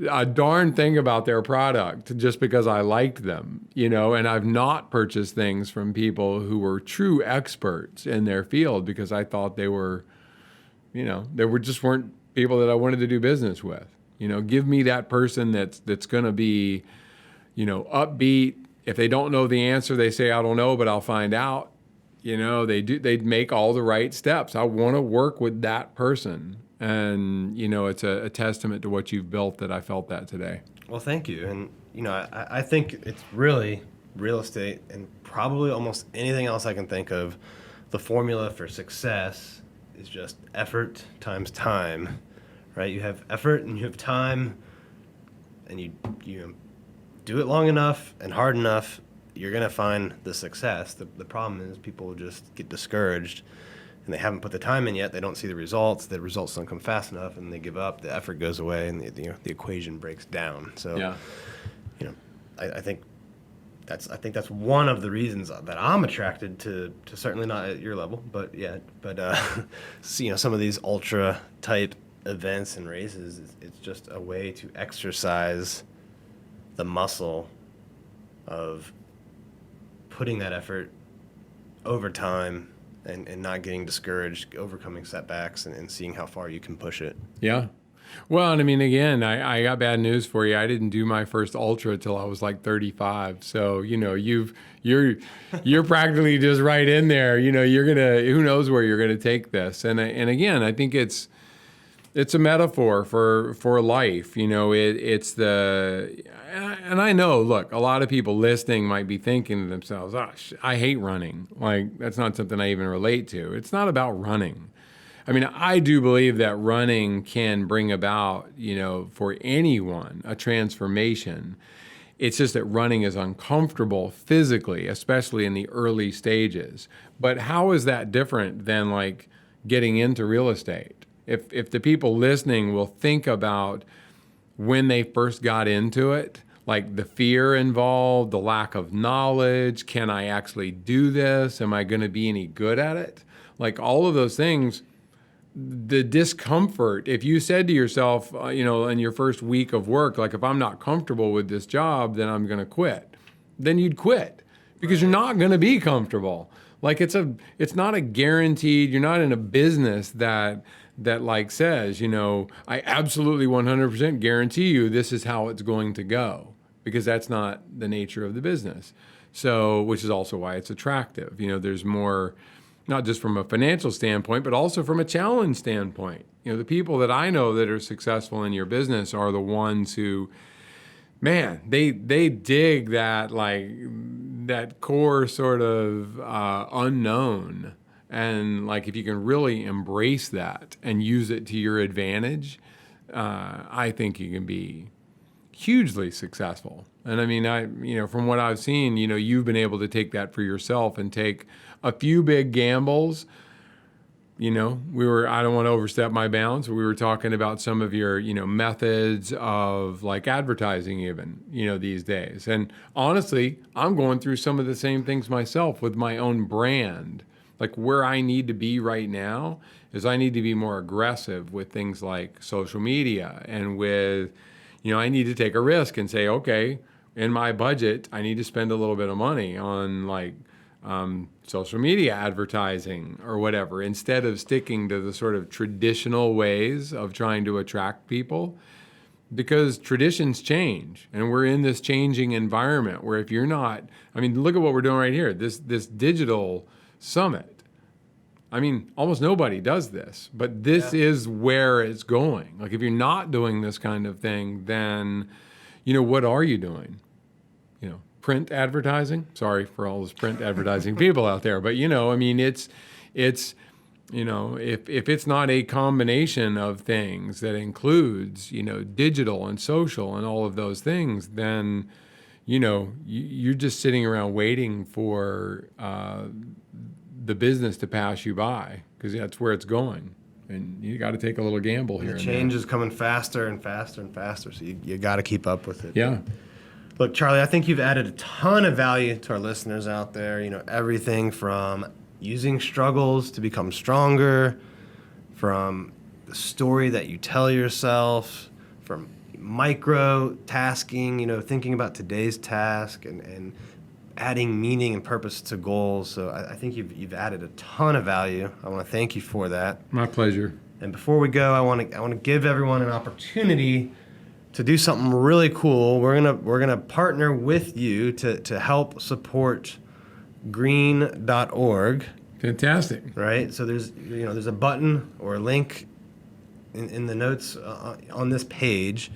a darn thing about their product just because I liked them, and I've not purchased things from people who were true experts in their field because I thought they were, just weren't people that I wanted to do business with. Give me that person that's going to be, upbeat. If they don't know the answer, they say, I don't know, but I'll find out. They make all the right steps. I want to work with that person. And, it's a testament to what you've built that I felt that today.
Well, thank you. And, I think it's really real estate and probably almost anything else I can think of. The formula for success is just effort times time, right? You have effort and you have time, and you do it long enough and hard enough, you're going to find the success. The problem is people just get discouraged and they haven't put the time in yet. They don't see the results don't come fast enough, and they give up. The effort goes away, and the equation breaks down. So,
yeah.
I think that's one of the reasons that I'm attracted to certainly not at your level, but some of these ultra type events and races. It's just a way to exercise the muscle of putting that effort over time and not getting discouraged, overcoming setbacks, and seeing how far you can push it.
Yeah. Well, and I mean, again, I got bad news for you. I didn't do my first ultra till I was like 35. So, you're practically just right in there. Who knows where you're gonna take this. And again, I think it's a metaphor for life. And I know, look, a lot of people listening might be thinking to themselves, "Oh, I hate running. Like, that's not something I even relate to." It's not about running. I mean, I do believe that running can bring about, for anyone, a transformation. It's just that running is uncomfortable physically, especially in the early stages. But how is that different than like getting into real estate? If the people listening will think about when they first got into it, like the fear involved, the lack of knowledge, can I actually do this? Am I going to be any good at it? Like all of those things. The discomfort, if you said to yourself, in your first week of work, like if I'm not comfortable with this job, then I'm going to quit. Then you'd quit because you're not going to be comfortable. Like it's not a guaranteed, you're not in a business that like says, I absolutely 100% guarantee you this is how it's going to go, because that's not the nature of the business. So, which is also why it's attractive. There's more, not just from a financial standpoint, but also from a challenge standpoint. The people that I know that are successful in your business are the ones who, man, they dig that, like that core sort of unknown. And like, if you can really embrace that and use it to your advantage, I think you can be hugely successed. And I mean, from what I've seen, you've been able to take that for yourself and take a few big gambles. I don't want to overstep my bounds, but we were talking about some of your, methods of like advertising even, these days. And honestly, I'm going through some of the same things myself with my own brand. Like where I need to be right now is I need to be more aggressive with things like social media and with, I need to take a risk and say, okay, in my budget, I need to spend a little bit of money on like social media advertising or whatever, instead of sticking to the sort of traditional ways of trying to attract people, because traditions change and we're in this changing environment where if you're not, look at what we're doing right here, this digital summit. Almost nobody does this, but this is where it's going. Like if you're not doing this kind of thing, then, what are you doing? Print advertising. Sorry for all those print advertising people out there, but it's if it's not a combination of things that includes digital and social and all of those things, then you're just sitting around waiting for the business to pass you by, because that's where it's going, and you got to take a little gamble here.
The change is coming faster and faster and faster, so you got to keep up with it.
Yeah.
Look, Charlie, I think you've added a ton of value to our listeners out there. Everything from using struggles to become stronger, from the story that you tell yourself, from MicroTasking, thinking about today's task and adding meaning and purpose to goals. So I think you've added a ton of value. I want to thank you for that.
My pleasure.
And before we go, I want to give everyone an opportunity to do something really cool. We're gonna partner with you to help support green.org.
Fantastic.
Right? So there's a button or a link in the notes on this page.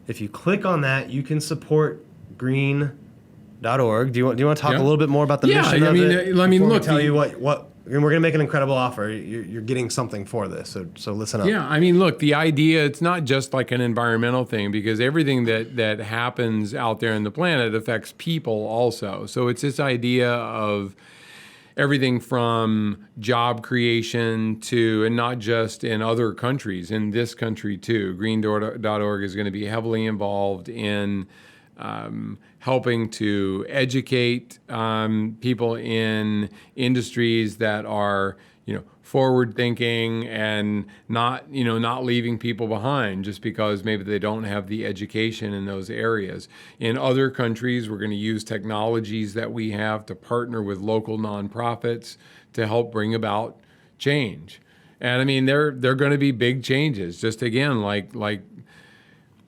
If you click on that, you can support green.org. Do you want to talk a little bit more about the mission of it?
Look,
tell you what we're going to make an incredible offer. You're getting something for this, so listen up.
Yeah, look, the idea, it's not just like an environmental thing, because everything that happens out there in the planet affects people also. So it's this idea of everything from job creation to, and not just in other countries, in this country too. Green.org is going to be heavily involved in helping to educate people in industries that are, forward thinking and not leaving people behind just because maybe they don't have the education in those areas. In other countries, we're going to use technologies that we have to partner with local nonprofits to help bring about change. And I mean, they're going to be big changes. Just again,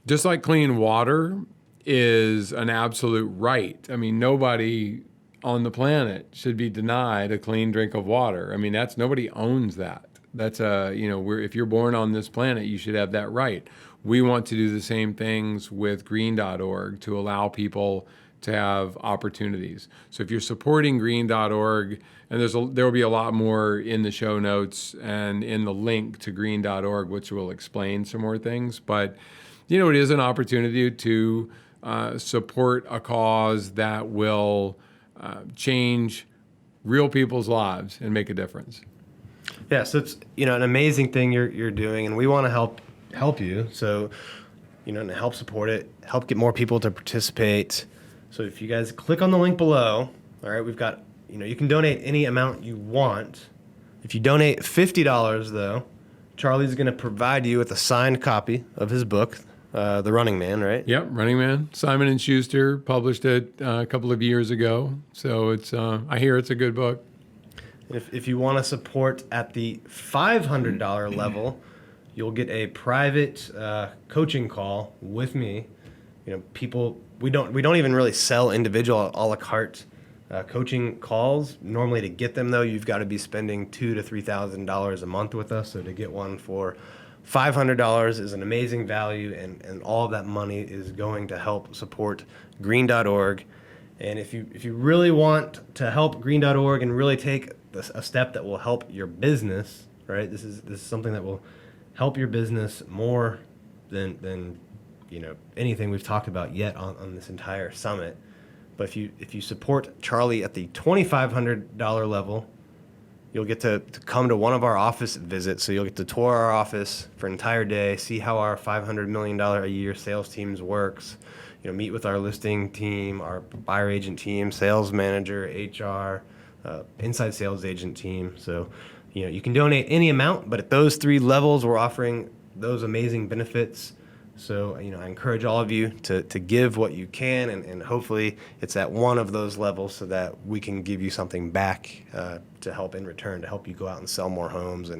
just like clean water is an absolute right. I mean, nobody on the planet should be denied a clean drink of water. I mean, nobody owns that. That's if you're born on this planet, you should have that right. We want to do the same things with green.org to allow people to have opportunities. So if you're supporting green.org, and there will be a lot more in the show notes and in the link to green.org, which will explain some more things. But, it is an opportunity to support a cause that will change real people's lives and make a difference.
Yeah, so it's an amazing thing you're doing, and we want to help you. So and help support it, help get more people to participate. So if you guys click on the link below, all right, we've got you can donate any amount you want. If you donate $50 though, Charlie's going to provide you with a signed copy of his book, The Running Man, right?
Yep, Running Man. Simon & Schuster published it a couple of years ago. So it's I hear it's a good book.
If you want to support at the $500 level, you'll get a private coaching call with me. People we don't even really sell individual a la carte coaching calls. Normally, to get them though, you've got to be spending $2,000 to $3,000 a month with us. So to get one for $500 is an amazing value, and all of that money is going to help support green.org. And if you really want to help green.org and really take a step that will help your business, right? This is something that will help your business more than anything we've talked about yet on this entire summit. But if you support Charlie at the $2,500 level, you'll get to come to one of our office visits. So you'll get to tour our office for an entire day, see how our $500 million a year sales teams works, meet with our listing team, our buyer agent team, sales manager, HR, inside sales agent team. So, you can donate any amount, but at those three levels, we're offering those amazing benefits. So, I encourage all of you to give what you can, and hopefully it's at one of those levels so that we can give you something back to help in return, to help you go out and sell more homes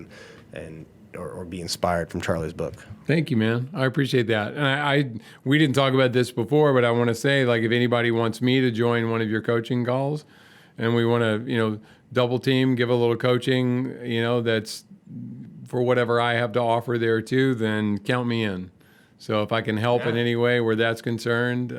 or be inspired from Charlie's book.
Thank you, man. I appreciate that. And we didn't talk about this before, but I want to say, if anybody wants me to join one of your coaching calls and we want to, double team, give a little coaching, that's for whatever I have to offer there too, then count me in. So if I can help in any way where that's concerned,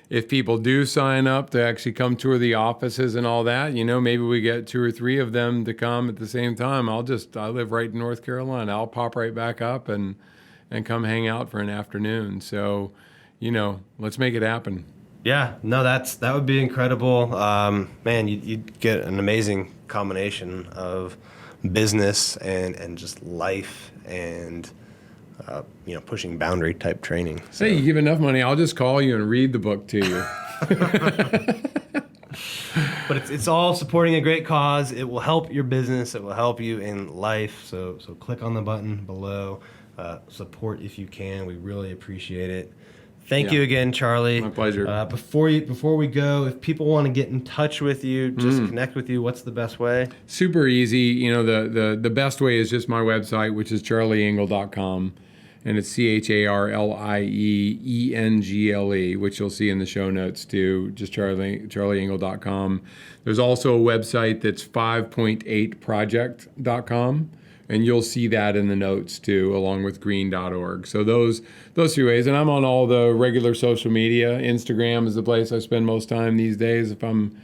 if people do sign up to actually come tour the offices and all that, maybe we get 2 or 3 of them to come at the same time. I live right in North Carolina. I'll pop right back up and come hang out for an afternoon. So, let's make it happen.
Yeah, no, that would be incredible. Man, you'd get an amazing combination of business and just life and pushing boundary type training. So.
Hey, you give enough money, I'll just call you and read the book to you.
But it's all supporting a great cause. It will help your business. It will help you in life. So click on the button below. Support if you can. We really appreciate it. Thank you again, Charlie.
My pleasure.
Before we go, if people want to get in touch with you, just connect with you, what's the best way?
Super easy. The best way is just my website, which is charlieengle.com. And it's CharlieEngle, which you'll see in the show notes too, just charlieengle.com. There's also a website that's 5.8project.com. And you'll see that in the notes too, along with green.org. So those 3 ways. And I'm on all the regular social media. Instagram is the place I spend most time these days if I'm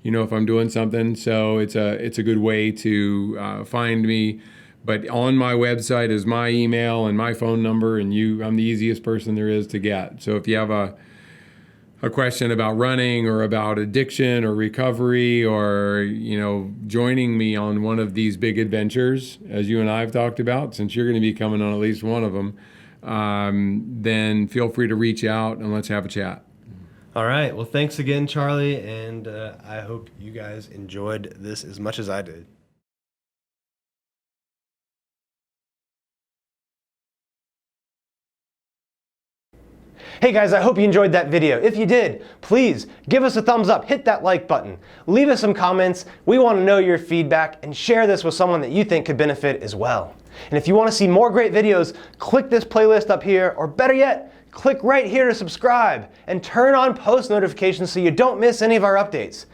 doing something. So it's a good way to find me. But on my website is my email and my phone number, and I'm the easiest person there is to get. So if you have a question about running or about addiction or recovery or, joining me on one of these big adventures, as you and I have talked about, since you're going to be coming on at least one of them, then feel free to reach out and let's have a chat.
All right. Well, thanks again, Charlie, and I hope you guys enjoyed this as much as I did. Hey guys, I hope you enjoyed that video. If you did, please give us a thumbs up, hit that like button, leave us some comments. We want to know your feedback, and share this with someone that you think could benefit as well. And if you want to see more great videos, click this playlist up here, or better yet, click right here to subscribe and turn on post notifications so you don't miss any of our updates.